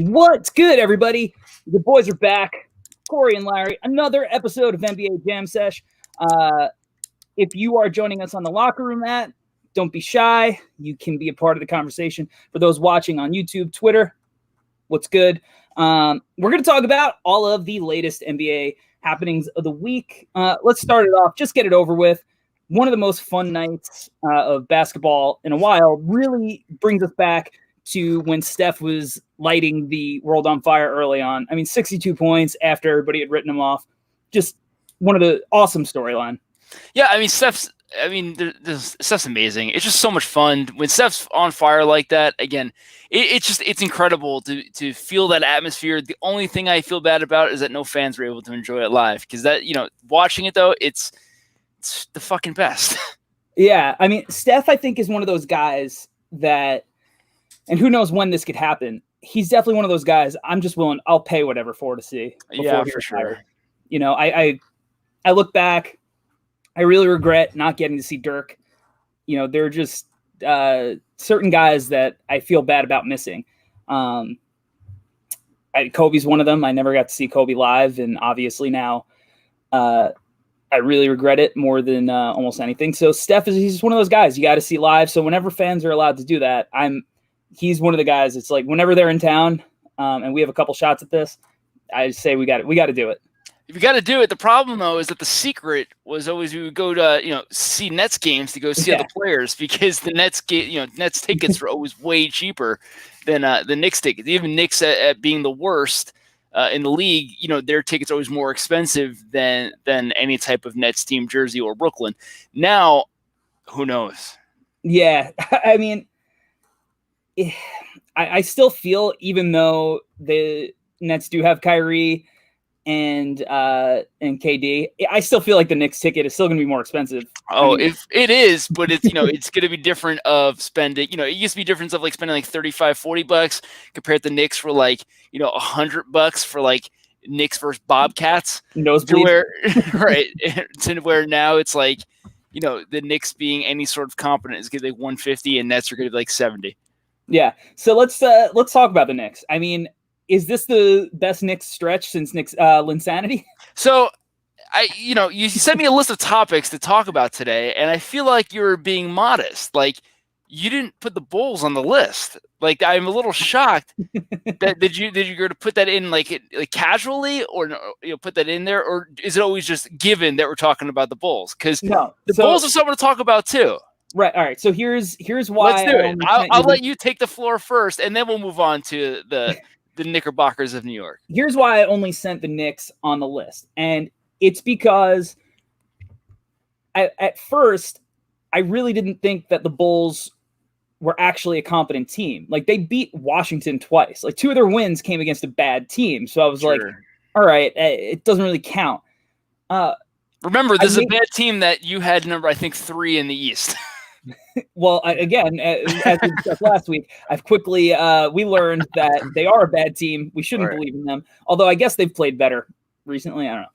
What's good, everybody? The boys are back. Corey and Larry, another episode of NBA Jam Sesh. If you are joining us on the locker room don't be shy. You can be a part of the conversation. For those watching on YouTube, Twitter, what's good? We're going to talk about all of the latest NBA happenings of the week. Let's start it off. Just get it over with. One of the most fun nights of basketball in a while really brings us back to when Steph was lighting the world on fire early on. I mean, 62 points after everybody had written him off. Just one of the awesome storyline. Yeah, I mean, Steph's amazing. It's just so much fun. When Steph's on fire like that, again, it's incredible to feel that atmosphere. The only thing I feel bad about is that no fans were able to enjoy it live. Because that, watching it, though, it's the fucking best. Yeah, I mean, Steph, I think, is one of those guys that, and who knows when this could happen. He's definitely one of those guys. I'm just willing. I'll pay whatever for to see. Yeah, for sure. I look back. I really regret not getting to see Dirk. There are just certain guys that I feel bad about missing. Kobe's one of them. I never got to see Kobe live, and obviously now I really regret it more than almost anything. So Steph he's just one of those guys you got to see live. So whenever fans are allowed to do that, he's one of the guys. It's like whenever they're in town, and we have a couple shots at this, I say we got to do it. If you got to do it, the problem though is that the secret was always we would go to see Nets games to go see other players, because the Nets Nets tickets were always way cheaper than the Knicks tickets. Even Knicks at being the worst in the league, their tickets are always more expensive than any type of Nets team jersey or Brooklyn. Now, who knows? Yeah, I mean, I still feel, even though the Nets do have Kyrie and KD, I still feel like the Knicks ticket is still going to be more expensive. If it is, but it's it's going to be different of spending. It used to be difference of like spending like $35-$40 compared to Knicks for like $100 for like Knicks versus Bobcats. Nosebleed. To where now it's like the Knicks being any sort of competent is going to be like 150 and Nets are going to be like 70. Yeah. So let's talk about the Knicks. I mean, is this the best Knicks stretch since Knicks Linsanity? So, you sent me a list of topics to talk about today, and I feel like you're being modest. Like, you didn't put the Bulls on the list. Like, I'm a little shocked. Did you go to put that in like casually, or put that in there, or is it always just given that we're talking about the Bulls? Because the Bulls are someone to talk about too. Right. All right. So here's why. Let's do it. I'll let you take the floor first, and then we'll move on to the Knickerbockers of New York. Here's why I only sent the Knicks on the list. And it's because at first, I really didn't think that the Bulls were actually a competent team. Like, they beat Washington twice. Like, 2 of their wins came against a bad team. So I was like, all right, it doesn't really count. Remember, this is a bad team that you had number, I think, 3 in the East. Well, again, as we discussed last week, I've quickly we learned that they are a bad team. We shouldn't believe in them. Although I guess they've played better recently. I don't know.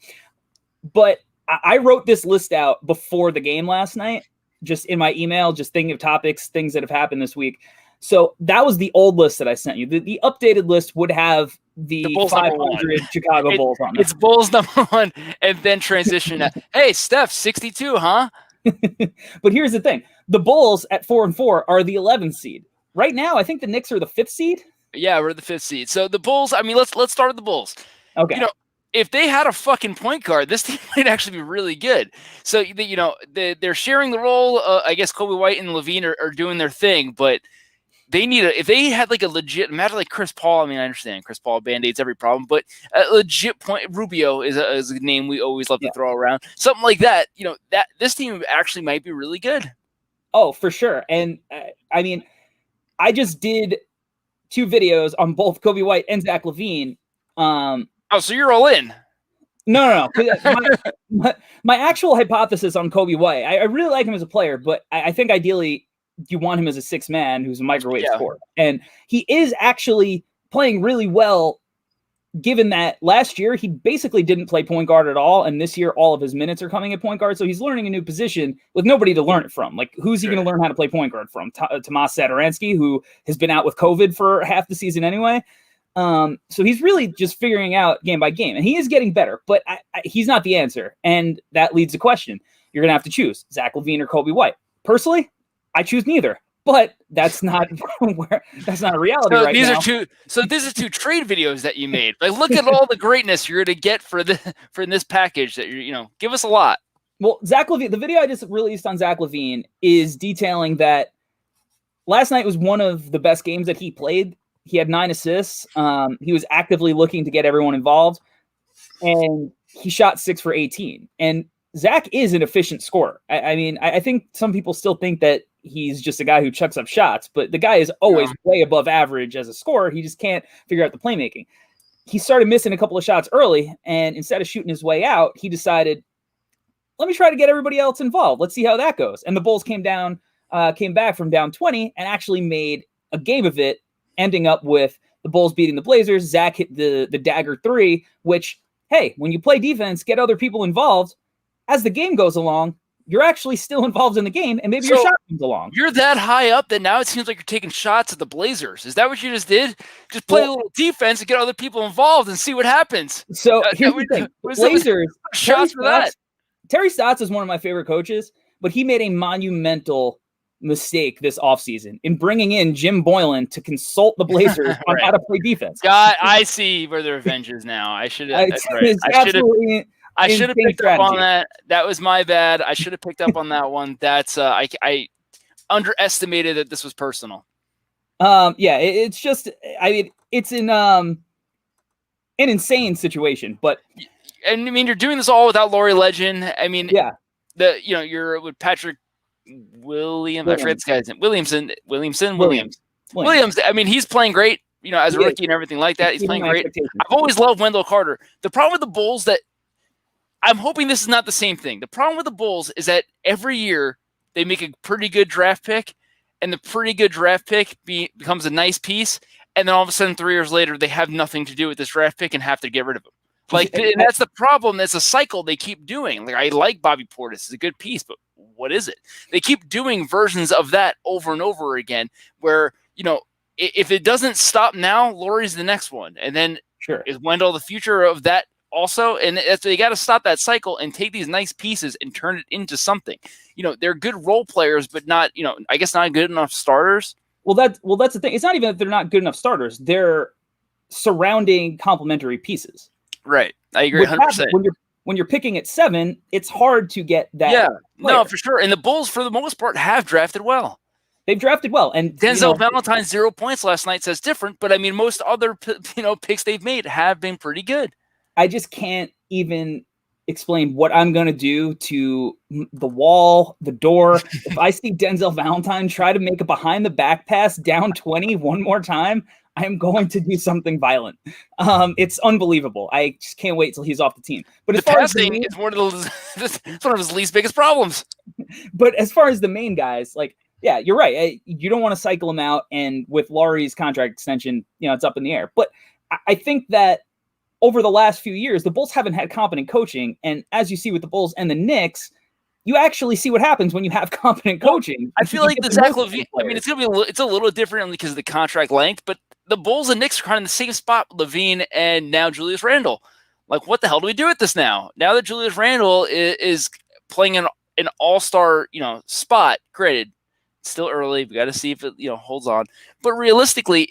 But I wrote this list out before the game last night, just in my email, just thinking of topics, things that have happened this week. So that was the old list that I sent you. The updated list would have the 500 Chicago Bulls on it. It's Bulls number 1, and then transition to, hey, Steph, 62, huh? But here's the thing. The Bulls at 4-4 are the 11th seed. Right now, I think the Knicks are the 5th seed. Yeah, we're the 5th seed. So the Bulls, I mean, let's start with the Bulls. Okay. If they had a fucking point guard, this team might actually be really good. So, they're sharing the role. I guess Kobe White and Levine are doing their thing, but they need if they had like a legit, imagine like Chris Paul. I mean, I understand Chris Paul band-aids every problem, but a legit point, Rubio is a name we always love to throw around. Something like that, that this team actually might be really good. Oh, for sure. And I mean, I just did 2 videos on both Kobe White and Zach LaVine. So you're all in? No. My actual hypothesis on Kobe White, I really like him as a player, but I think ideally you want him as a 6th man who's a microwave scorer. And he is actually playing really well, given that last year he basically didn't play point guard at all, and this year all of his minutes are coming at point guard, so he's learning a new position with nobody to learn it from. Like, who's he going to learn how to play point guard from? Tomas Satoransky, who has been out with COVID for half the season anyway. So he's really just figuring out game by game, and he is getting better, but he's not the answer. And that leads to question. You're going to have to choose Zach LaVine or Kobe White. Personally, I choose neither, but that's not a reality right now. These are two trade videos that you made. Like, look at all the greatness you're going to get for this package that give us a lot. Well, Zach LaVine, the video I just released on Zach LaVine is detailing that last night was one of the best games that he played. He had 9 assists. He was actively looking to get everyone involved, and he shot 6 for 18. And Zach is an efficient scorer. I think some people still think that he's just a guy who chucks up shots, but the guy is always way above average as a scorer. He just can't figure out the playmaking. He started missing a couple of shots early, and instead of shooting his way out, he decided, let me try to get everybody else involved. Let's see how that goes. And the Bulls came back from down 20 and actually made a game of it, ending up with the Bulls beating the Blazers. Zach hit the dagger 3, which, hey, when you play defense, get other people involved. As the game goes along, you're actually still involved in the game, and maybe your shot comes along. You're that high up that now it seems like you're taking shots at the Blazers. Is that what you just did? Just play a little defense and get other people involved and see what happens. So here's the thing. Blazers, shots for that. Terry Stotts is one of my favorite coaches, but he made a monumental mistake this offseason in bringing in Jim Boylan to consult the Blazers on how to play defense. God, I see where the revenge is now. I should have picked up on that. That was my bad. I should have picked up on that one. That's I underestimated that this was personal. It's just it's an insane situation, but you're doing this all without Laurie Legend. You're with Patrick Williams. I forget this guy's name. Williams. He's playing great, as a rookie and everything like that. He's playing great. I've always loved Wendell Carter. The problem with the Bulls that I'm hoping this is not the same thing. The problem with the Bulls is that every year they make a pretty good draft pick, and the pretty good draft pick becomes a nice piece, and then all of a sudden 3 years later they have nothing to do with this draft pick and have to get rid of him. And that's the problem. That's a cycle they keep doing. Like, I like Bobby Portis. It's a good piece, but what is it? They keep doing versions of that over and over again where, if it doesn't stop now, Laurie's the next one. And then is Wendell the future of that also? And they got to stop that cycle and take these nice pieces and turn it into something. They're good role players, but not, I guess not good enough starters. Well, that's the thing. It's not even that they're not good enough starters. They're surrounding complementary pieces. Right. I agree 100%. When you're picking at 7, it's hard to get that. Yeah, no, for sure. And the Bulls, for the most part, have drafted well. They've drafted well. And Denzel Valentine's 0 points last night says different, but most other picks they've made have been pretty good. I just can't even explain what I'm going to do to the wall, the door. If I see Denzel Valentine try to make a behind the back pass down 20 one more time, I am going to do something violent. It's unbelievable. I just can't wait till he's off the team. But the passing is one of his least biggest problems. But as far as the main guys, yeah, you're right. You don't want to cycle him out. And with Laurie's contract extension, it's up in the air. But I think that over the last few years, the Bulls haven't had competent coaching. And as you see with the Bulls and the Knicks, you actually see what happens when you have competent coaching. I feel like the Zach LaVine, it's a little different because of the contract length, but the Bulls and Knicks are kind of in the same spot, LaVine and now Julius Randle. What the hell do we do with this now? Now that Julius Randle is playing an all-star, spot, granted, it's still early. We got to see if it, holds on. But realistically,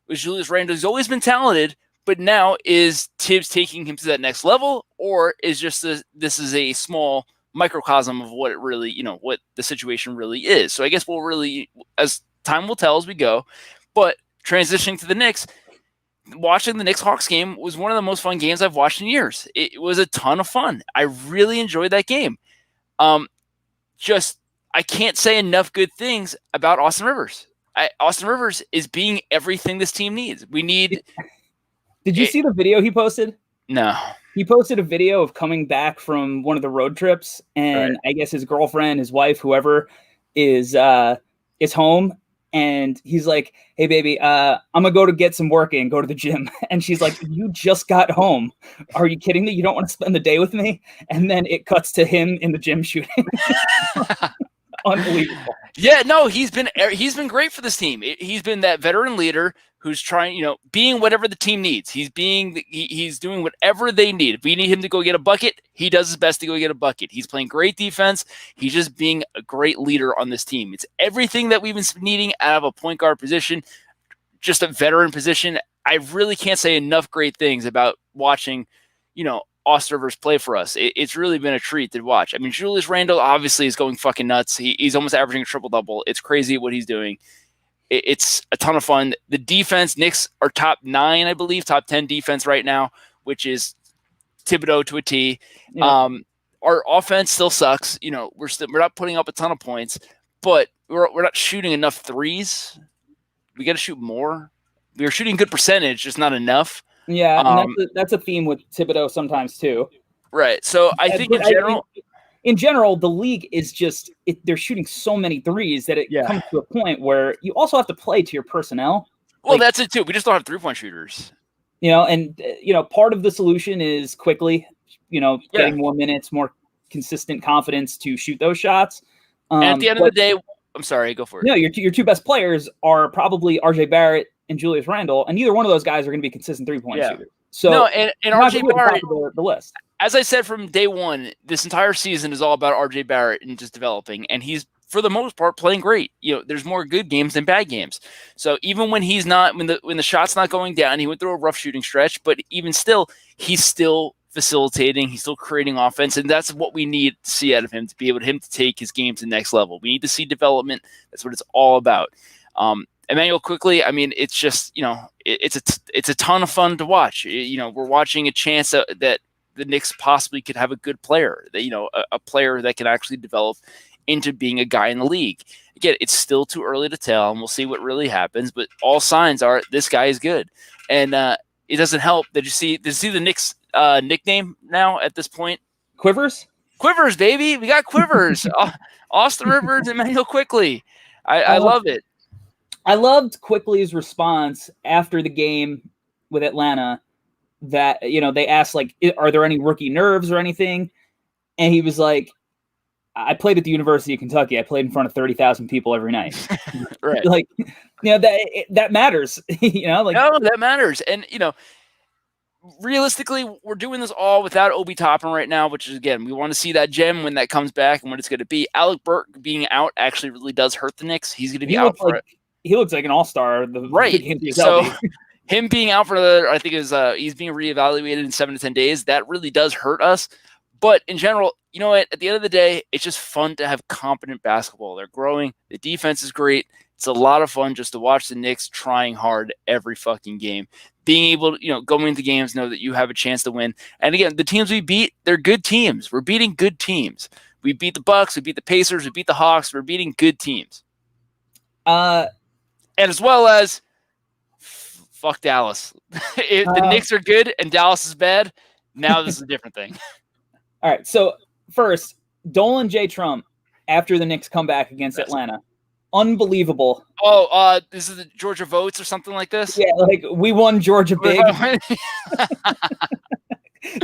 was Julius Randle? He's always been talented, but now is Tibbs taking him to that next level, or is this is a small microcosm of what it really, what the situation really is. So I guess we'll really, as time will tell as we go, but transitioning to the Knicks, watching the Knicks-Hawks game was one of the most fun games I've watched in years. It was a ton of fun. I really enjoyed that game. I can't say enough good things about Austin Rivers. Austin Rivers is being everything this team needs. Did you see the video he posted? No. He posted a video of coming back from one of the road trips, and I guess his girlfriend, his wife, whoever is home, and he's like, "Hey, baby, I'm gonna go to get some work in, go to the gym." And she's like, "You just got home. Are you kidding me? You don't want to spend the day with me?" And then it cuts to him in the gym shooting. unbelievable. Yeah, no, he's been great for this team. He's been that veteran leader who's trying, being whatever the team needs. He's doing whatever they need. If we need him to go get a bucket, he does his best to go get a bucket. He's playing great defense. He's just being a great leader on this team. It's everything that we've been needing out of a point guard position, just a veteran position. I really can't say enough great things about watching, Austin Rivers play for us. It's really been a treat to watch. I mean, Julius Randle obviously is going fucking nuts. He's almost averaging a triple-double. It's crazy what he's doing. It's a ton of fun. The defense, Knicks are top 9, I believe, top 10 defense right now, which is Thibodeau to a T. Yeah. Our offense still sucks. We're not putting up a ton of points, but we're not shooting enough threes. We got to shoot more. We're shooting good percentage, just not enough. Yeah, and that's a theme with Thibodeau sometimes too. Right. So I think in general, the league is just they're shooting so many threes that it comes to a point where you also have to play to your personnel. Well, that's it too. We just don't have 3-point shooters. And part of the solution is quickly, getting more minutes, more consistent confidence to shoot those shots. And at the end of the day, I'm sorry, go for it. No, your two best players are probably RJ Barrett and Julius Randle, and neither one of those guys are going to be consistent 3-point shooters. So no, and RJ Barrett, the list. As I said from day one, this entire season is all about RJ Barrett and just developing, and he's for the most part playing great. There's more good games than bad games. So even when he's not, when the shot's not going down, he went through a rough shooting stretch, but even still, he's still facilitating, he's still creating offense, and that's what we need to see out of him to be able to take his game to the next level. We need to see development. That's what it's all about. Emmanuel quickly, I mean, it's just, it's a ton of fun to watch. We're watching a chance that the Knicks possibly could have a good player, that a player that can actually develop into being a guy in the league. Again, it's still too early to tell, and we'll see what really happens, but all signs are this guy is good. And it doesn't help. Did you see the Knicks nickname now at this point? Quivers? Quivers, baby. We got Quivers. Austin Rivers, Emmanuel Quickly. I love it. I loved Quickly's response after the game with Atlanta that, they asked, like, are there any rookie nerves or anything? And he was like, I played at the University of Kentucky. I played in front of 30,000 people every night. Right. Like, that matters, No, that matters. And, realistically, we're doing this all without Obi Toppin right now, which is, again, we want to see that gem when that comes back and what it's going to be. Alec Burke being out actually really does hurt the Knicks. He's going to be out for it. He looks like an all-star. Right. So him being out for another, I think he's being reevaluated in 7 to 10 days. That really does hurt us. But in general, you know what? At the end of the day, it's just fun to have competent basketball. They're growing. The defense is great. It's a lot of fun just to watch the Knicks trying hard every fucking game. Being able to, going into games, know that you have a chance to win. And again, the teams we beat, they're good teams. We're beating good teams. We beat the Bucks. We beat the Pacers. We beat the Hawks. We're beating good teams. And as well as, fuck Dallas. If the Knicks are good and Dallas is bad, now this is a different thing. All right. So first, Dolan J. Trump after the Knicks come back against Atlanta. Unbelievable. Oh, this is the Georgia votes or something like this? Yeah, like we won Georgia big.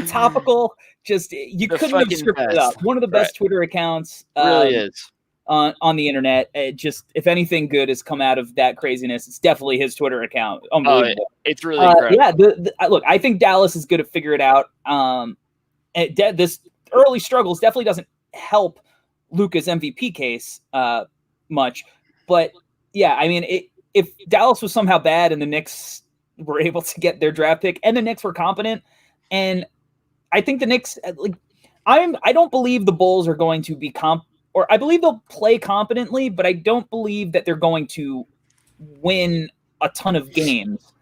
Topical. Just you couldn't have scripted it up. One of the best Twitter accounts. Really is. On the internet. Just if anything good has come out of that craziness, it's definitely his Twitter account. Unbelievable. It's really incredible. Yeah, look, I think Dallas is going to figure it out. This early struggles definitely doesn't help Luka's MVP case much. But yeah, I mean, if Dallas was somehow bad and the Knicks were able to get their draft pick and the Knicks were competent, and I think the Knicks, I don't believe the Bulls are going to be or I believe they'll play competently, but I don't believe that they're going to win a ton of games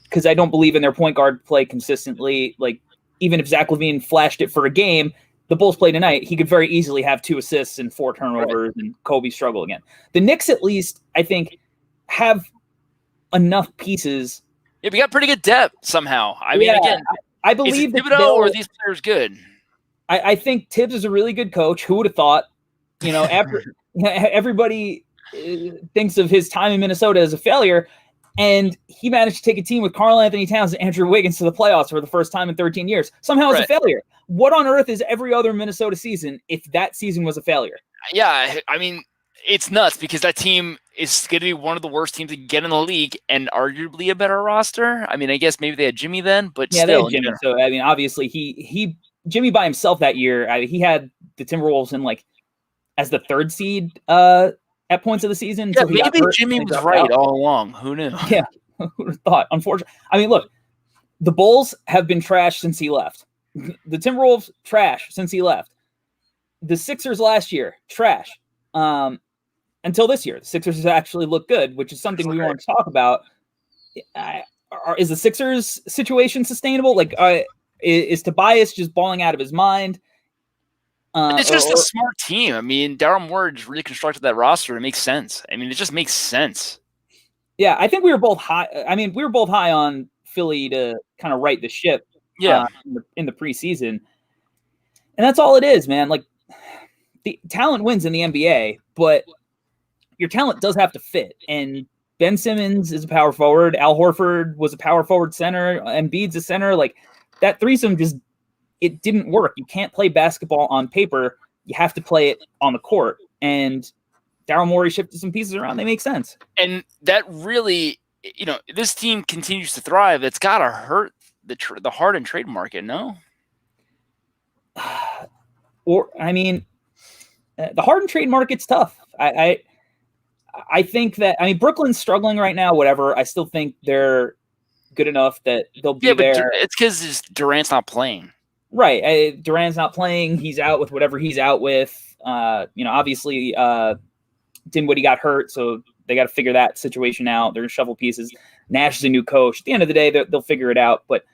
because I don't believe in their point guard play consistently. Like, even if Zach LaVine flashed it for a game, the Bulls play tonight, he could very easily have 2 assists and 4 turnovers and Kobe struggle again. The Knicks, at least, I think, have enough pieces. Yeah, we got pretty good depth somehow. I mean, again, I believe that Thibodeau or are these players good? I think Tibbs is a really good coach. Who would have thought? After everybody thinks of his time in Minnesota as a failure, and he managed to take a team with Karl Anthony Towns and Andrew Wiggins to the playoffs for the first time in 13 years. Somehow it's a failure. What on earth is every other Minnesota season if that season was a failure? Yeah, I mean, It's nuts because that team is going to be one of the worst teams to get in the league and arguably a better roster. I mean, I guess maybe they had Jimmy then, but Yeah, still. they had Jimmy. So I mean, obviously Jimmy by himself that year, he had the Timberwolves in like as the 3rd seed at points of the season until he got hurt. Jimmy was right all along. Who knew? Yeah, who would have thought? Unfortunately, I mean, look, the Bulls have been trash since he left. The Timberwolves trash since he left. The Sixers last year trash. Until this year, the Sixers actually look good, which is something we want to talk about. Is the Sixers situation sustainable? Like, is Tobias just balling out of his mind? It's just a smart team. I mean, Daryl Morey just really constructed that roster. It makes sense. I mean, it just makes sense. Yeah, I think we were both high. I mean, we were both high on Philly to kind of right the ship. Yeah, in the preseason, and that's all it is, man. Like, the talent wins in the NBA, but your talent does have to fit. And Ben Simmons is a power forward. Al Horford was a power forward center. Embiid's a center. Like, that threesome it didn't work. You can't play basketball on paper. You have to play it on the court. And Daryl Morey shifted some pieces around. They make sense. And that really, this team continues to thrive. It's got to hurt the Harden trade market, no? Or, I mean, the Harden trade market's tough. I think that, I mean, Brooklyn's struggling right now, whatever. I still think they're good enough that they'll be there. But it's because Durant's not playing. Right. Durant's not playing. He's out with whatever he's out with. Obviously, Dinwiddie got hurt, so they got to figure that situation out. They're going to shuffle pieces. Nash is a new coach. At the end of the day, they'll figure it out. But,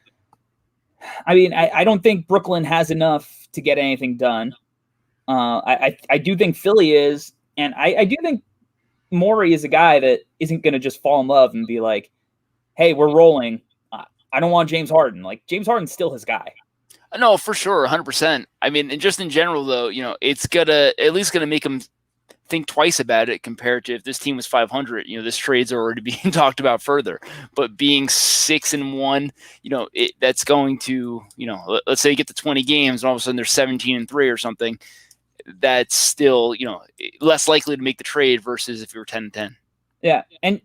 I mean, I don't think Brooklyn has enough to get anything done. I do think Philly is, and I do think Morey is a guy that isn't going to just fall in love and be like, hey, we're rolling. I don't want James Harden. Like, James Harden's still his guy. No, for sure, 100%. I mean, and just in general, though, it's at least gonna make him think twice about it compared to if this team was 500. This trade's already being talked about further. But being 6-1, that's going to, let's say you get to 20 games and all of a sudden they're 17-3 or something. That's still, less likely to make the trade versus if you were 10-10. Yeah, and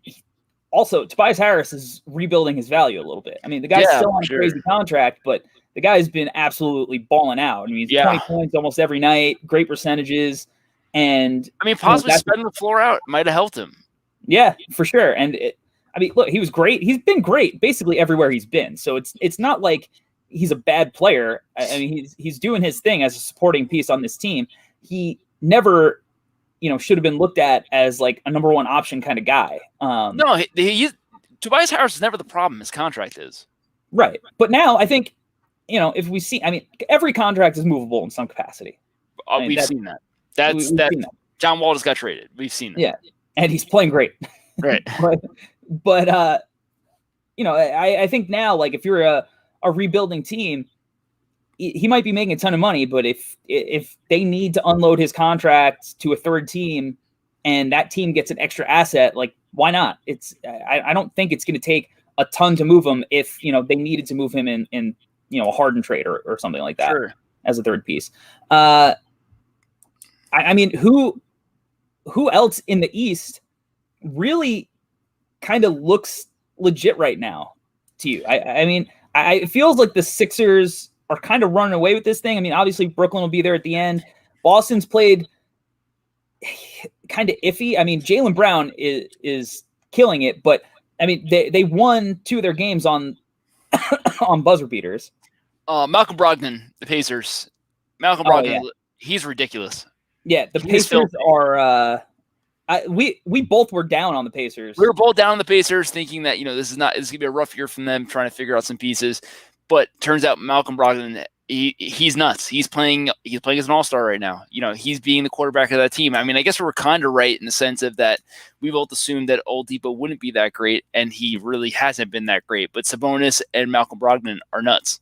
also Tobias Harris is rebuilding his value a little bit. I mean, the guy's still on a crazy contract, but the guy's been absolutely balling out. I mean, he's 20 points almost every night, great percentages, and I mean, possibly spreading the floor out might have helped him. Yeah, for sure. And look, he was great. He's been great basically everywhere he's been. So it's not like he's a bad player. I mean, he's doing his thing as a supporting piece on this team. He never, should have been looked at as like a number one option kind of guy. No, Tobias Harris is never the problem. His contract is. Right. But now I think, if we see, I mean, every contract is movable in some capacity. We've seen that. We've seen that. John Wall just got traded. We've seen that. Yeah. And he's playing great. Right. but I think now, like, if you're a rebuilding team, he might be making a ton of money, but if they need to unload his contract to a third team and that team gets an extra asset, like, why not? I don't think it's going to take a ton to move him if, they needed to move him in a Harden trade or something like that as a third piece. I mean, who else in the East really kind of looks legit right now to you? I mean, it feels like the Sixers are kind of running away with this thing. I mean, obviously Brooklyn will be there at the end. Boston's played kind of iffy. I mean, Jaylen Brown is killing it, but I mean, they won 2 of their games on buzzer beaters. Malcolm Brogdon, the Pacers. Malcolm Brogdon, he's ridiculous. Yeah, the Pacers are. We both were down on the Pacers. We were both down on the Pacers, thinking that this is gonna be a rough year from them, trying to figure out some pieces. But turns out Malcolm Brogdon, he's nuts. He's playing as an all-star right now. He's being the quarterback of that team. I mean, I guess we were kind of right in the sense of that we both assumed that Oladipo wouldn't be that great, and he really hasn't been that great. But Sabonis and Malcolm Brogdon are nuts.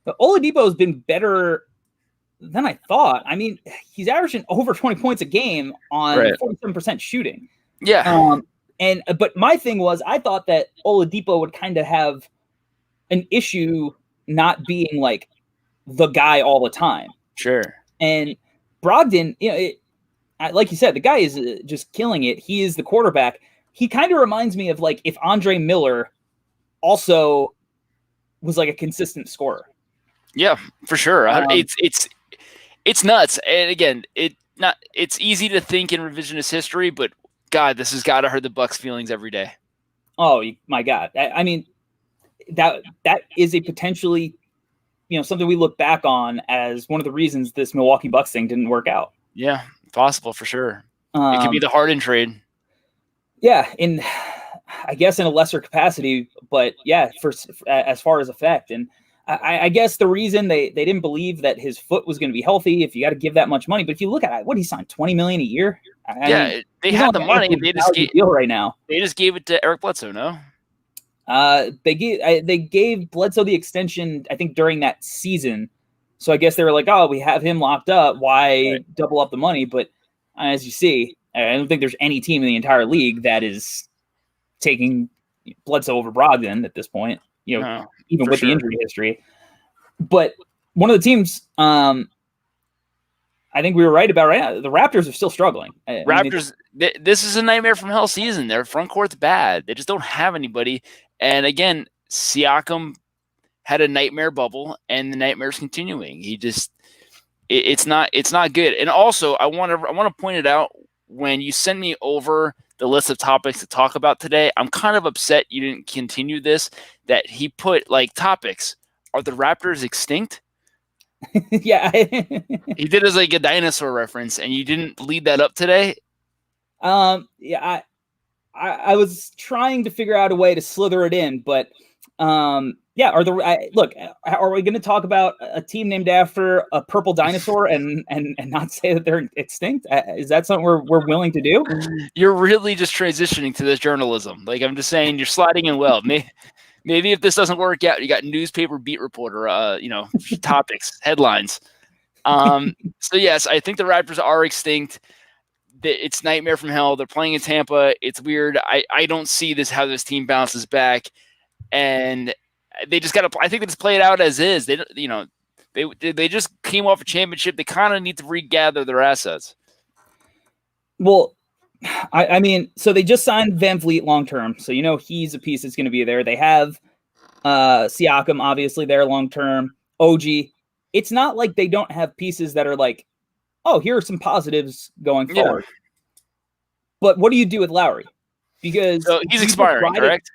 But Oladipo has been better than I thought. I mean, he's averaging over 20 points a game on 47% shooting. Yeah. But my thing was, I thought that Oladipo would kind of have an issue not being like the guy all the time. Sure. And Brogdon, like you said, the guy is just killing it. He is the quarterback. He kind of reminds me of like if Andre Miller also was like a consistent scorer. Yeah, for sure. It's nuts. And again, it's easy to think in revisionist history, but God, this has got to hurt the Bucks' feelings every day. Oh my God! I mean, that is a potentially, something we look back on as one of the reasons this Milwaukee Bucks thing didn't work out. Yeah, possible for sure. It could be the Harden trade. Yeah, I guess in a lesser capacity, but yeah, as far as effect. And I guess the reason they didn't believe that his foot was going to be healthy, if you got to give that much money, but if you look at what he signed, $20 million a year. I mean, they had the money. They just deal right now. They just gave it to Eric Bledsoe. No, they gave Bledsoe the extension, I think, during that season. So I guess they were like, oh, we have him locked up. Why double up the money? But as you see, I don't think there's any team in the entire league that is taking Bledsoe over Brogdon at this point, even with the injury history. But one of the teams I think we were right about right now, the Raptors are still struggling. Raptors, this is a nightmare from hell season. Their front court's bad. They just don't have anybody. And again, Siakam had a nightmare bubble, and the nightmare's continuing. It's not good. And also, I want to point it out, when you send me over the list of topics to talk about today, I'm kind of upset you didn't continue this, that he put like topics. Are the Raptors extinct? Yeah. He did as like a dinosaur reference, and you didn't lead that up today. Yeah, I was trying to figure out a way to slither it in, but yeah, are we going to talk about a team named after a purple dinosaur and not say that they're extinct? Is that something we're willing to do? You're really just transitioning to this journalism. Like, I'm just saying, you're sliding in well. Maybe if this doesn't work out, you got newspaper beat reporter, topics, headlines. So yes, I think the Raptors are extinct. It's nightmare from hell. They're playing in Tampa. It's weird. I don't see how this team bounces back. And they just got to. I think they just play it out as is. They just came off a championship. They kind of need to regather their assets. Well, I mean, so they just signed Van Vliet long term, so he's a piece that's going to be there. They have Siakam, obviously, there long term. OG. It's not like they don't have pieces that are like, oh, here are some positives going forward. But what do you do with Lowry? Because he's expiring, correct?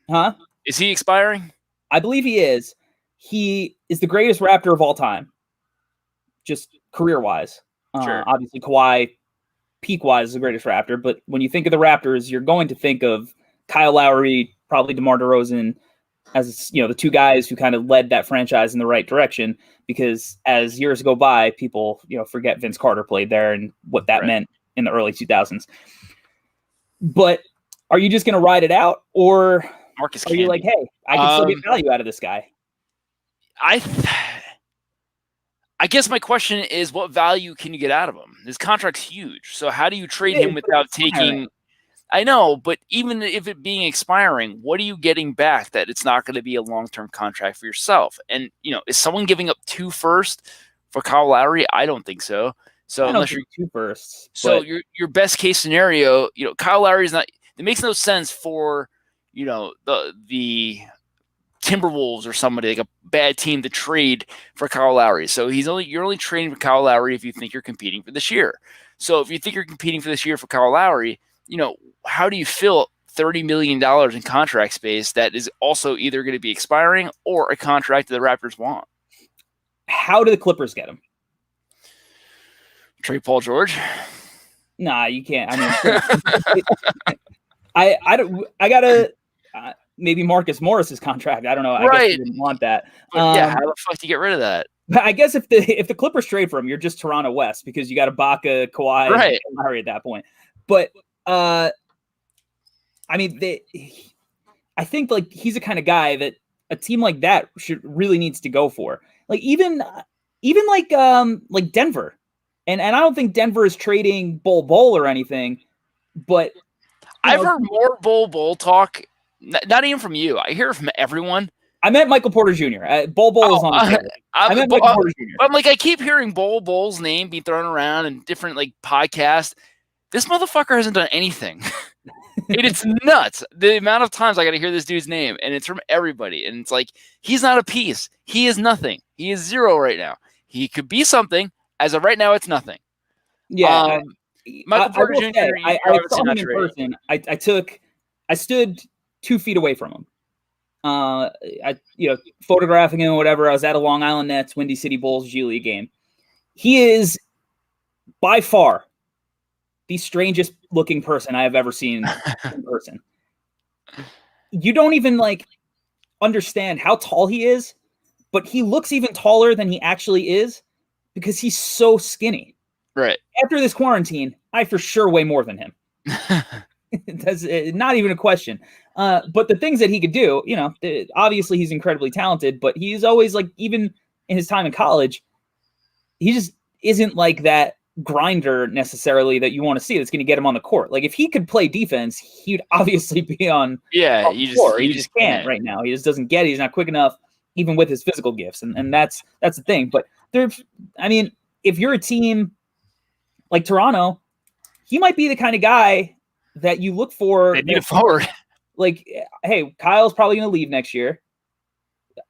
Huh? Is he expiring? I believe he is. He is the greatest Raptor of all time, just career-wise. Sure. Obviously, Kawhi, peak-wise, is the greatest Raptor. But when you think of the Raptors, you're going to think of Kyle Lowry, probably DeMar DeRozan, as the two guys who kind of led that franchise in the right direction. Because as years go by, people forget Vince Carter played there and what that meant in the early 2000s. But are you just going to ride it out, or Marcus are you like, hey, I can still get value out of this guy? I guess my question is, what value can you get out of him? His contract's huge. So how do you trade him without taking? I know, but even if it being expiring, what are you getting back that it's not going to be a long-term contract for yourself? And, is someone giving up 2 firsts for Kyle Lowry? I don't think so. So unless you're 2 firsts. So your best case scenario, Kyle Lowry is not, it makes no sense for, the Timberwolves or somebody, like a bad team, to trade for Kyle Lowry. So you're only trading for Kyle Lowry if you think you're competing for this year. So if you think you're competing for this year for Kyle Lowry, how do you fill $30 million in contract space that is also either going to be expiring or a contract that the Raptors want? How do the Clippers get him? Trade Paul George? Nah, you can't. I don't. I gotta. Maybe Marcus Morris's contract. I don't know. I guess you didn't want that. How the fuck do you get rid of that? I guess if the Clippers trade for him, you're just Toronto West, because you got Ibaka, Kawhi, and Lowry at that point. But I think like he's the kind of guy that a team like that really needs to go for. Like even like Denver, and I don't think Denver is trading Bol or anything, but I've heard more Bol talk. Not even from you. I hear it from everyone I meant Michael Porter Jr. Bol is on the table. I meant Michael Porter Jr. I'm like, I keep hearing Bol's name being thrown around in different like podcasts. This motherfucker hasn't done anything. It's nuts. The amount of times I got to hear this dude's name, and it's from everybody. And it's like, he's not a piece. He is nothing. He is zero right now. He could be something. As of right now, it's nothing. Yeah. Michael Porter Jr. I saw him in person. I stood 2 feet away from him. Photographing him or whatever. I was at a Long Island Nets, Windy City Bulls G League game. He is by far the strangest looking person I have ever seen in person. You don't even like understand how tall he is, but he looks even taller than he actually is because he's so skinny. Right. After this quarantine, I for sure weigh more than him. That's not even a question. But the things that he could do, obviously he's incredibly talented, but he's always like, even in his time in college, he just isn't like that grinder necessarily that you want to see that's going to get him on the court. Like if he could play defense, he'd obviously be on. Yeah, he just can't right now. He just doesn't get it. He's not quick enough, even with his physical gifts, and that's the thing. But if you're a team like Toronto, he might be the kind of guy that you look for. They need a forward. Like, hey, Kyle's probably going to leave next year.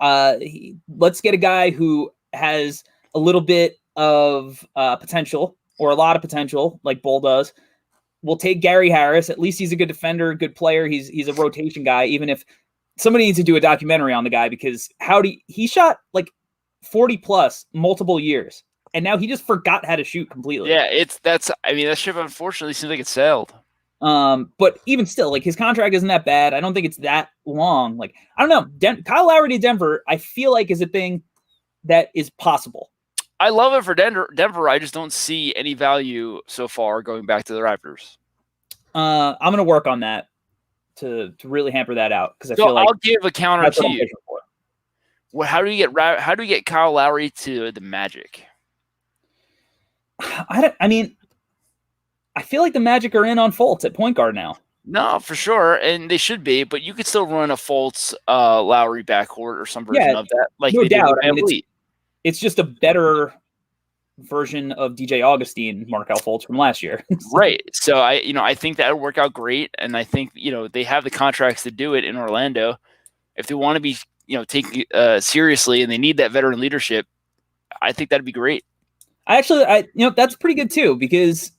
Let's get a guy who has a little bit of potential or a lot of potential, like Bol does. We'll take Gary Harris. At least he's a good defender, good player. He's a rotation guy. Even if somebody needs to do a documentary on the guy, because he shot like 40 plus multiple years, and now he just forgot how to shoot completely. Yeah, that ship unfortunately seems like it sailed. But even still, like his contract isn't that bad. I don't think it's that long. Like, I don't know. Kyle Lowry to Denver, I feel like is a thing that is possible. I love it for Denver. I just don't see any value so far going back to the Raptors. I'm going to work on that to really hamper that out, because I feel like I'll give a counter to you. Well, how do you get Kyle Lowry to the Magic? I feel like the Magic are in on Fultz at point guard now. No, for sure, and they should be. But you could still run a Fultz Lowry backcourt or some version of that, like no they doubt. did. It's just a better version of DJ Augustine, Markelle Fultz from last year. Right. So I think that'll work out great, and I think they have the contracts to do it in Orlando. If they want to be taken seriously and they need that veteran leadership, I think that'd be great. That's pretty good too, because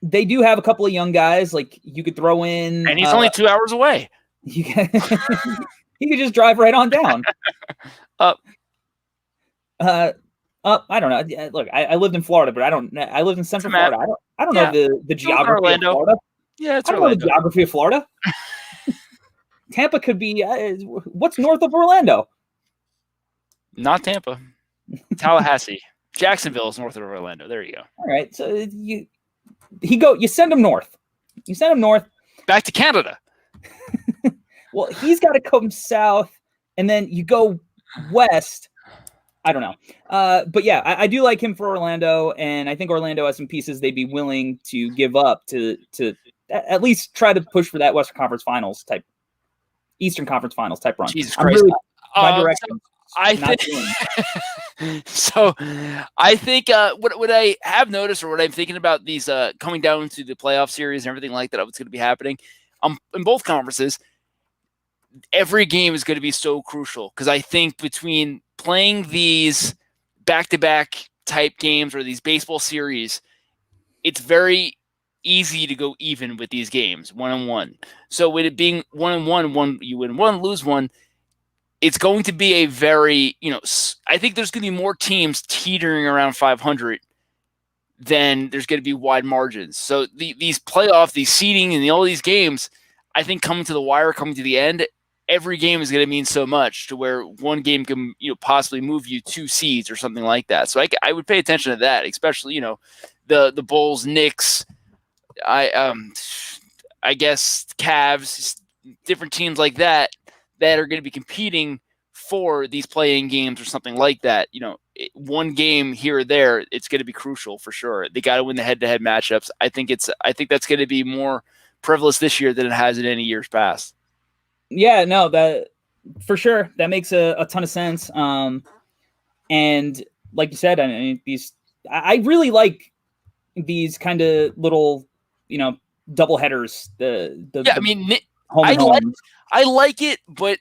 they do have a couple of young guys like you could throw in, and he's only 2 hours away. He could just drive right on down. I don't know. Look, I lived in Florida, but I lived in Central Florida. I don't know the geography of Florida. Yeah, it's I don't know the geography of Florida. Tampa could be what's north of Orlando? Not Tampa. Tallahassee. Jacksonville is north of Orlando. There you go. All right. So you send him north. You send him north. Back to Canada. Well, he's got to come south, and then you go west. I don't know. But yeah, I do like him for Orlando, and I think Orlando has some pieces they'd be willing to give up to at least try to push for that Eastern Conference Finals type run. Jesus Christ. My direction. I think what I have noticed, or what I'm thinking about these coming down to the playoff series and everything like that, what's going to be happening in both conferences, every game is going to be so crucial, because I think between playing these back-to-back type games or these baseball series, it's very easy to go even with these games, 1-1. So with it being 1-1, you win one, lose one, it's going to be a very, I think there's going to be more teams teetering around 500 than there's going to be wide margins. So these playoff, these seeding, and all these games, I think coming to the wire, coming to the end, every game is going to mean so much, to where one game can possibly move you 2 seeds or something like that. So I would pay attention to that, especially the Bulls, Knicks, I guess Cavs, different teams like that are going to be competing for these play-in games or something like that. One game here or there, it's going to be crucial for sure. They got to win the head-to-head matchups. I think that's going to be more prevalent this year than it has in any years past. Yeah, no, for sure. That makes a ton of sense. And like you said, I mean, I really like these kind of little, double headers. I mean, home and home. I like it, but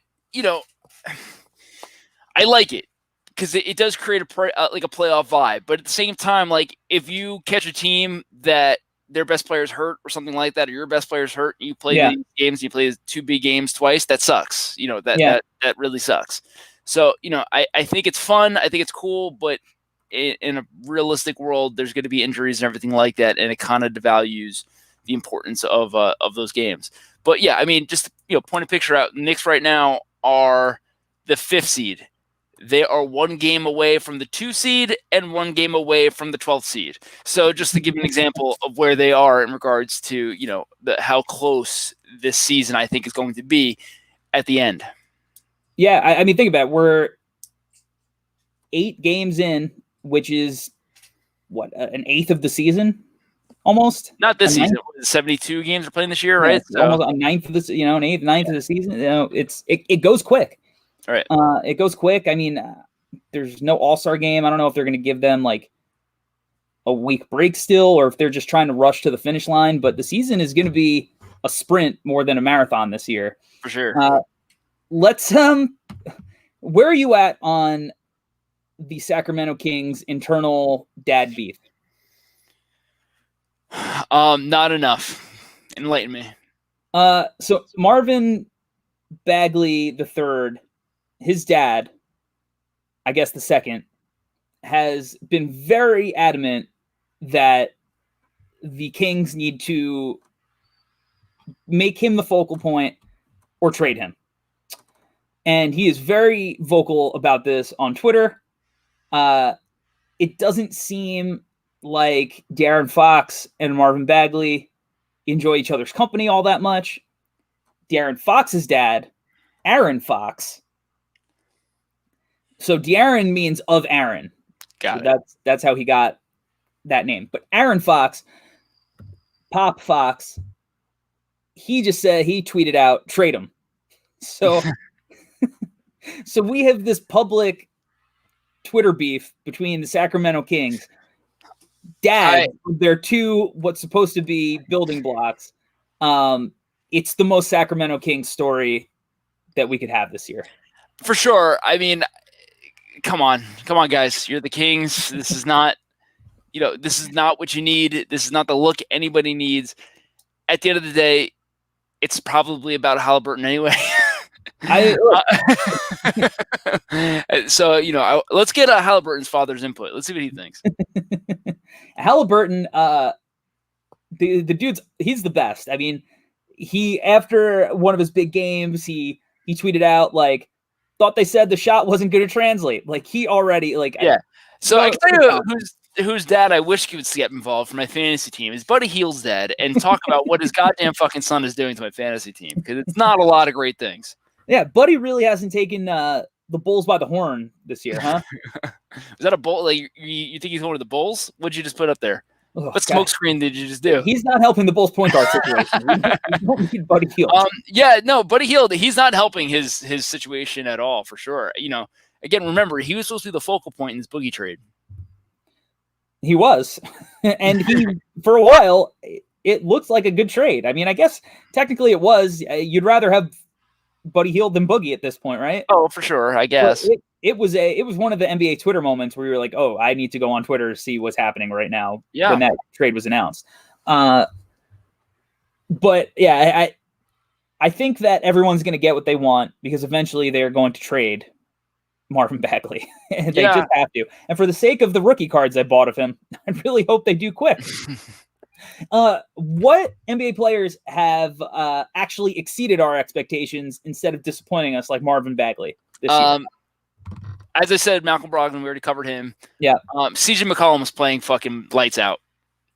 I like it because it does create like a playoff vibe. But at the same time, like if you catch a team that their best player's hurt or something like that, or your best player's hurt, and you play these games, you play 2 big games twice, that sucks. That really sucks. So, I think it's fun. I think it's cool, but in a realistic world, there's going to be injuries and everything like that, and it kind of devalues the importance of those games. But yeah, I mean, just point a picture out. Knicks right now are the 5th seed. They are 1 game away from the 2 seed and 1 game away from the 12th seed. So just to give an example of where they are in regards to how close this season I think is going to be at the end. Yeah, I mean, think about it. We're 8 games in, which is what, an eighth of the season, almost. Not this season. 72 games are playing this year, right? So almost a ninth of this, an eighth, ninth of the season. It goes quick. All right. It goes quick. I mean, there's no All-Star game. I don't know if they're going to give them like a week break still, or if they're just trying to rush to the finish line. But the season is going to be a sprint more than a marathon this year, for sure. Let's where are you at on the Sacramento Kings internal dad beef? Not enough. Enlighten me. So Marvin Bagley III, his dad, I guess the second, has been very adamant that the Kings need to make him the focal point or trade him. And he is very vocal about this on Twitter. It doesn't seem like De'Aaron Fox and Marvin Bagley enjoy each other's company all that much. De'Aaron Fox's dad, Aaron Fox. So De'Aaron means of Aaron. Got it. That's how he got that name. But Aaron Fox, Pop Fox, he just said, he tweeted out, trade him. So, so we have this public Twitter beef between the Sacramento Kings. Dad, they're 2 what's supposed to be building blocks. It's the most Sacramento Kings story that we could have this year. For sure. I mean, come on, guys. You're the Kings. This is not, this is not what you need. This is not the look anybody needs. At the end of the day, it's probably about Halliburton anyway. So, let's get Halliburton's father's input. Let's see what he thinks. Halliburton, the dude's, he's the best. I mean, he, after one of his big games, he tweeted out, like, thought they said the shot wasn't going to translate. Like, he already, like... Yeah. So I can tell you whose dad I wish he would get involved for my fantasy team is Buddy Hield's dad, and talk about what his goddamn fucking son is doing to my fantasy team, because it's not a lot of great things. Yeah, Buddy really hasn't taken the Bulls by the horn this year, huh? Is that a Bull? Like, you think he's one of the Bulls? What'd you just put up there? Oh, what smoke screen did you just do? He's not helping the Bulls point guard situation. We don't need Buddy Hield. Buddy Hield, he's not helping his situation at all, for sure. Again, remember, he was supposed to be the focal point in this Boogie trade. He was. And he, for a while, it looks like a good trade. I mean, I guess technically it was. You'd rather have Buddy Hield than Boogie at this point, right? Oh, for sure, I guess. It was one of the NBA Twitter moments where you were like, oh, I need to go on Twitter to see what's happening right now when that trade was announced. But yeah, I think that everyone's going to get what they want, because eventually they're going to trade Marvin Bagley. They just have to. And for the sake of the rookie cards I bought of him, I really hope they do quick. What NBA players have actually exceeded our expectations instead of disappointing us, like Marvin Bagley this year? As I said, Malcolm Brogdon, we already covered him. Yeah. CJ McCollum is playing fucking lights out.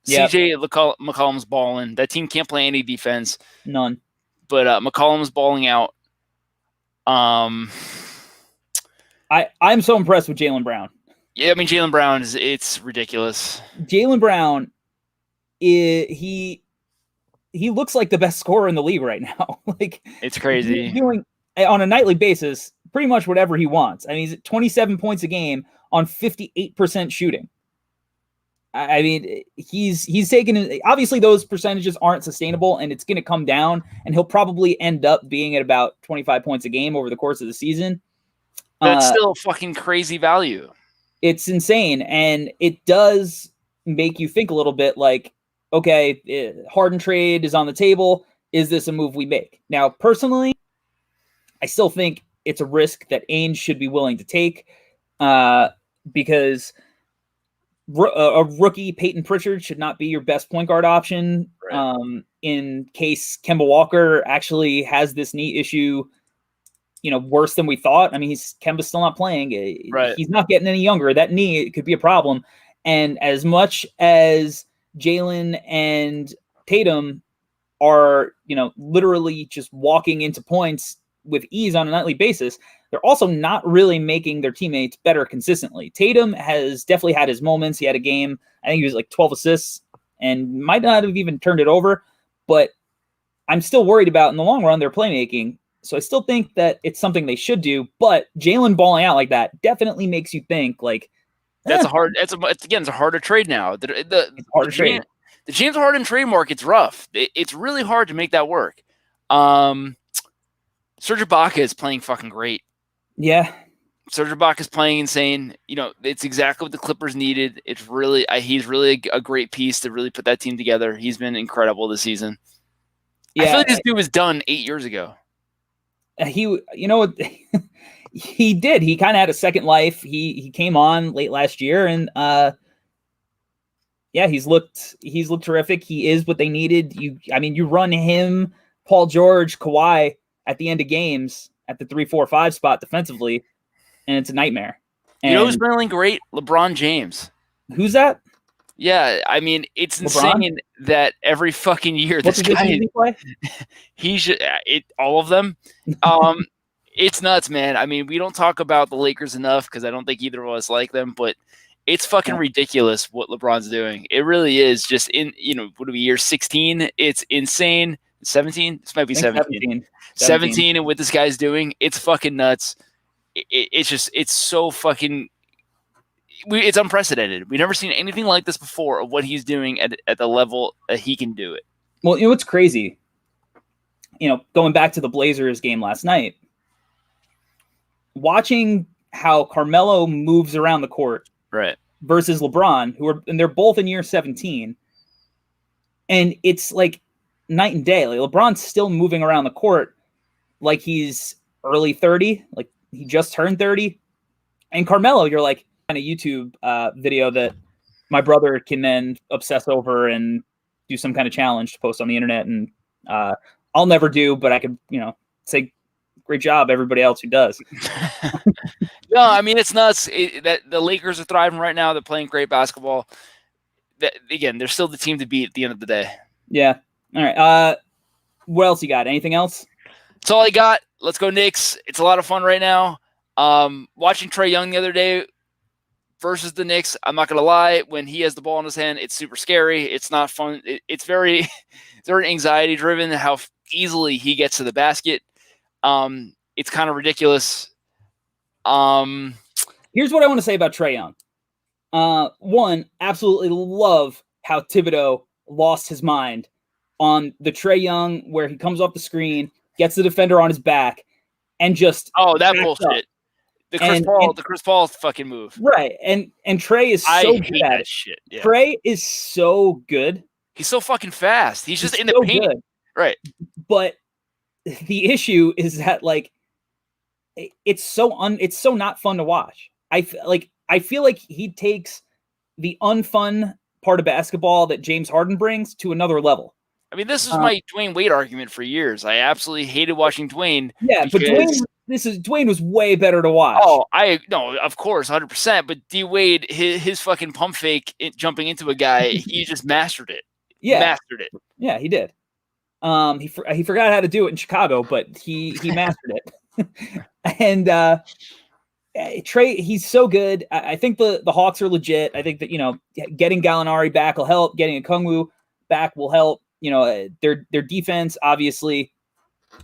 Yep. CJ McCollum's balling. That team can't play any defense. None. But McCollum's balling out. I'm so impressed with Jaylen Brown. Yeah, I mean, Jaylen Brown it's ridiculous. Jaylen Brown, he looks like the best scorer in the league right now. Like, it's crazy. He's doing on a nightly basis pretty much whatever he wants. I mean, he's at 27 points a game on 58% shooting. I mean, he's taken, obviously those percentages aren't sustainable, and it's going to come down, and he'll probably end up being at about 25 points a game over the course of the season. That's still fucking crazy value. It's insane, and it does make you think a little bit like, okay, Harden trade is on the table. Is this a move we make? Now, personally, I still think it's a risk that Ainge should be willing to take because a rookie Peyton Pritchard should not be your best point guard option in case Kemba Walker actually has this knee issue, worse than we thought. I mean, Kemba's still not playing. He's not getting any younger. That knee, it could be a problem. And as much as Jalen and Tatum are, literally just walking into points with ease on a nightly basis, they're also not really making their teammates better consistently. Tatum has definitely had his moments. He had a game, I think he was like 12 assists and might not have even turned it over, but I'm still worried about in the long run their playmaking. So I still think that it's something they should do, but Jalen balling out like that definitely makes you think like, it's a harder trade now. It's harder trade. The James Harden trade market's rough. It's really hard to make that work. Serge Ibaka is playing fucking great. Yeah. Serge Ibaka is playing insane. It's exactly what the Clippers needed. It's really, he's really a great piece to really put that team together. He's been incredible this season. Yeah. I feel like this dude was done 8 years ago. He did. He kind of had a second life. He came on late last year and, he's looked terrific. He is what they needed. You run him, Paul George, Kawhi at the end of games at the 3, 4, 5 spot defensively, and it's a nightmare. And who's playing great? LeBron James. Who's that? Yeah, I mean, it's LeBron? Insane that every fucking year this guy play? All of them. It's nuts, man. I mean, we don't talk about the Lakers enough because I don't think either of us like them, but it's fucking ridiculous what LeBron's doing. It really is. Just what are we, year 16? It's insane. 17? This might be 17. 17 and what this guy's doing, it's fucking nuts. It's so fucking it's unprecedented. We've never seen anything like this before of what he's doing at the level that he can do it. Well, what's crazy, going back to the Blazers game last night, watching how Carmelo moves around the court versus LeBron, and they're both in year 17, and it's like night and day. Like LeBron's still moving around the court like he's early 30, like he just turned 30. And Carmelo, you're like on a YouTube video that my brother can then obsess over and do some kind of challenge to post on the internet. And I'll never do, but I could, say great job everybody else who does. No, I mean, it's nuts that the Lakers are thriving right now. They're playing great basketball. Again, they're still the team to beat at the end of the day. Yeah. All right. What else you got? Anything else? That's all I got. Let's go Knicks. It's a lot of fun right now. Watching Trae Young the other day versus the Knicks, I'm not going to lie. When he has the ball in his hand, it's super scary. It's not fun. It's very anxiety driven how easily he gets to the basket. It's kind of ridiculous. Here's what I want to say about Trae Young. One, absolutely love how Thibodeau lost his mind on the Trae Young where he comes off the screen, gets the defender on his back, and just that bullshit. The Chris Paul fucking move. Right. And Trae is so good at it. Shit. Yeah. Trae is so good. He's so fucking fast. He's just in the paint. Good. Right. But the issue is that like it's so not fun to watch. I feel like he takes the unfun part of basketball that James Harden brings to another level. I mean, this is my Dwayne Wade argument for years. I absolutely hated watching Dwayne. Yeah, but Dwayne was way better to watch. Oh, of course, 100%. But D Wade, his fucking pump fake jumping into a guy, he just mastered it. Yeah, mastered it. Yeah, he did. He forgot how to do it in Chicago, but he mastered it. And Trae, he's so good. I think the Hawks are legit. I think that getting Gallinari back will help. Getting Okongwu back will help. Their defense obviously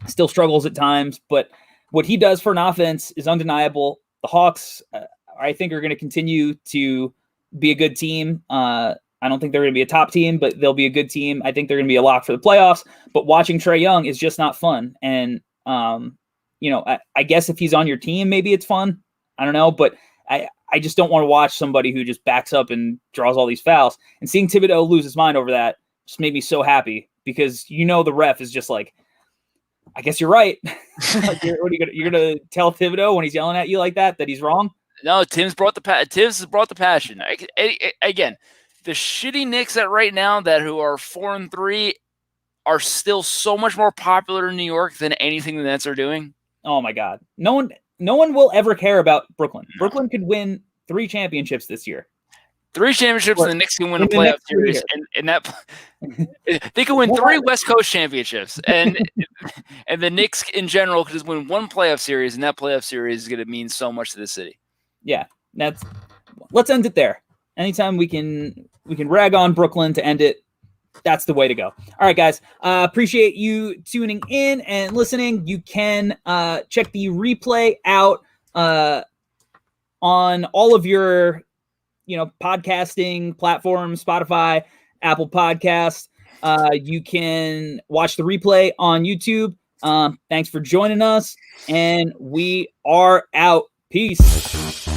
still struggles at times, but what he does for an offense is undeniable. The Hawks, I think, are going to continue to be a good team. I don't think they're going to be a top team, but they'll be a good team. I think they're going to be a lock for the playoffs. But watching Trae Young is just not fun. And, I guess if he's on your team, maybe it's fun. I don't know. But I just don't want to watch somebody who just backs up and draws all these fouls. And seeing Thibodeau lose his mind over that just made me so happy because, the ref is just like, I guess you're right. You're going to tell Thibodeau when he's yelling at you like that he's wrong? No, Tibbs brought the passion. Again, the shitty Knicks that right now who are 4-3 are still so much more popular in New York than anything the Nets are doing. Oh my God. No one will ever care about Brooklyn. No. Brooklyn could win 3 championships this year. 3 championships, and the Knicks can win a playoff series, and that they can win 3 West Coast championships, and the Knicks in general could just win 1 playoff series, and that playoff series is going to mean so much to the city. Yeah, let's end it there. Anytime we can rag on Brooklyn to end it, that's the way to go. All right, guys. Appreciate you tuning in and listening. You can check the replay out on all of your podcasting platforms, Spotify, Apple Podcasts. You can watch the replay on YouTube. Thanks for joining us, and we are out. Peace.